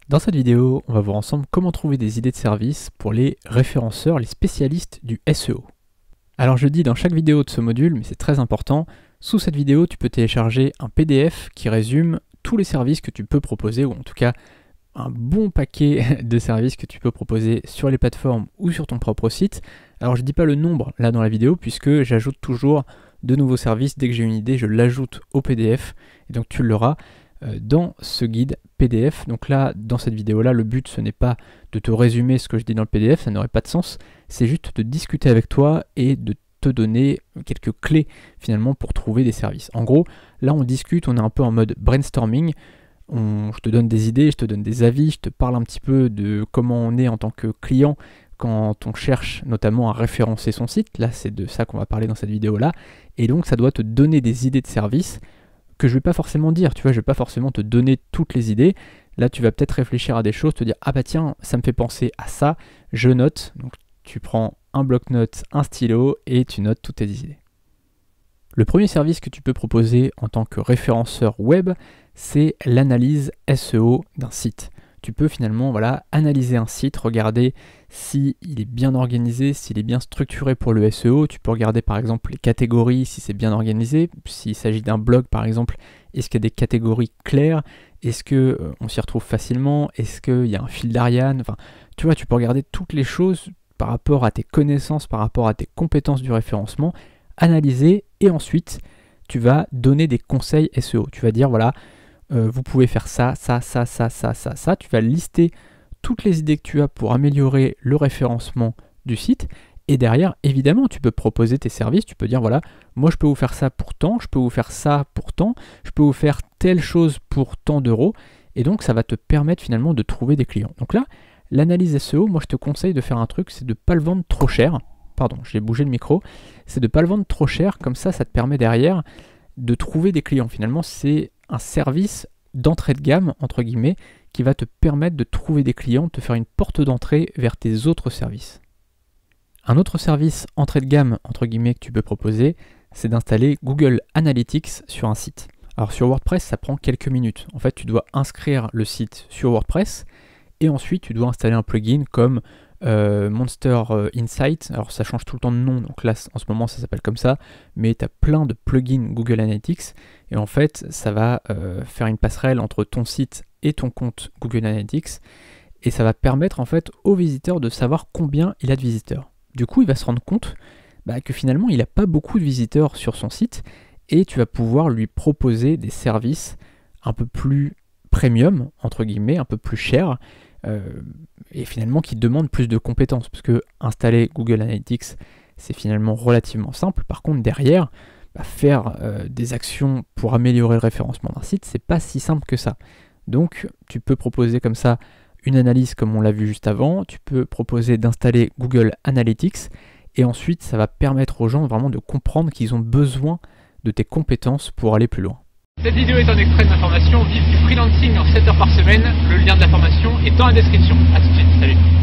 Dans cette vidéo, on va voir ensemble comment trouver des idées de service pour les référenceurs, les spécialistes du SEO. Alors je le dis dans chaque vidéo de ce module, mais c'est très important, sous cette vidéo tu peux télécharger un PDF qui résume tous les services que tu peux proposer, ou en tout cas un bon paquet de services que tu peux proposer sur les plateformes ou sur ton propre site. Alors je ne dis pas le nombre là dans la vidéo puisque j'ajoute toujours de nouveaux services. Dès que j'ai une idée, je l'ajoute au PDF et donc tu l'auras dans ce guide PDF. Donc là, dans cette vidéo-là, le but, ce n'est pas de te résumer ce que je dis dans le PDF, ça n'aurait pas de sens, c'est juste de discuter avec toi et de te donner quelques clés finalement pour trouver des services. En gros, là on discute, on est un peu en mode brainstorming, je te donne des idées, je te donne des avis, je te parle un petit peu de comment on est en tant que client quand on cherche notamment à référencer son site. Là, c'est de ça qu'on va parler dans cette vidéo-là. Et donc, ça doit te donner des idées de services que je ne vais pas forcément dire, tu vois, je ne vais pas forcément te donner toutes les idées. Là, tu vas peut-être réfléchir à des choses, te dire, ah bah tiens, ça me fait penser à ça, je note. Donc, tu prends un bloc-notes, un stylo et tu notes toutes tes idées. Le premier service que tu peux proposer en tant que référenceur web, c'est l'analyse SEO d'un site. Tu peux finalement analyser un site, regarder s'il est bien organisé, s'il est bien structuré pour le SEO. Tu peux regarder par exemple les catégories, si c'est bien organisé. S'il s'agit d'un blog par exemple, est-ce qu'il y a des catégories claires? Est-ce qu'on s'y retrouve facilement? Est-ce qu'il y a un fil d'Ariane? Enfin, tu vois, tu peux regarder toutes les choses par rapport à tes connaissances, par rapport à tes compétences du référencement, analyser et ensuite tu vas donner des conseils SEO. Tu vas dire voilà, vous pouvez faire ça. Tu vas lister toutes les idées que tu as pour améliorer le référencement du site. Et derrière, évidemment, tu peux proposer tes services. Tu peux dire, voilà, moi je peux vous faire ça pour tant, je peux vous faire ça pour tant, je peux vous faire telle chose pour tant d'euros. Et donc, ça va te permettre finalement de trouver des clients. Donc là, l'analyse SEO, moi je te conseille de faire un truc, c'est de ne pas le vendre trop cher. Pardon, j'ai bougé le micro. C'est de ne pas le vendre trop cher. Comme ça te permet derrière de trouver des clients. Finalement, c'est un service d'entrée de gamme, entre guillemets, qui va te permettre de trouver des clients, de te faire une porte d'entrée vers tes autres services. Un autre service entrée de gamme, entre guillemets, que tu peux proposer, c'est d'installer Google Analytics sur un site. Alors sur WordPress, ça prend quelques minutes. En fait, tu dois inscrire le site sur WordPress et ensuite, tu dois installer un plugin comme Monster Insight. Alors ça change tout le temps de nom, donc là en ce moment ça s'appelle comme ça, mais tu as plein de plugins Google Analytics et en fait ça va faire une passerelle entre ton site et ton compte Google Analytics et ça va permettre en fait au visiteur de savoir combien il a de visiteurs. Du coup il va se rendre compte que finalement il n'a pas beaucoup de visiteurs sur son site et tu vas pouvoir lui proposer des services un peu plus premium, entre guillemets, un peu plus chers, et finalement qui demandent plus de compétences, parce que installer Google Analytics, c'est finalement relativement simple. Par contre, derrière, faire des actions pour améliorer le référencement d'un site, c'est pas si simple que ça. Donc, tu peux proposer comme ça une analyse comme on l'a vu juste avant, tu peux proposer d'installer Google Analytics, et ensuite, ça va permettre aux gens vraiment de comprendre qu'ils ont besoin de tes compétences pour aller plus loin. Cette vidéo est un extrait de ma formation Vive du freelancing en 7 heures par semaine. Le lien de la formation est dans la description. A tout de suite, salut.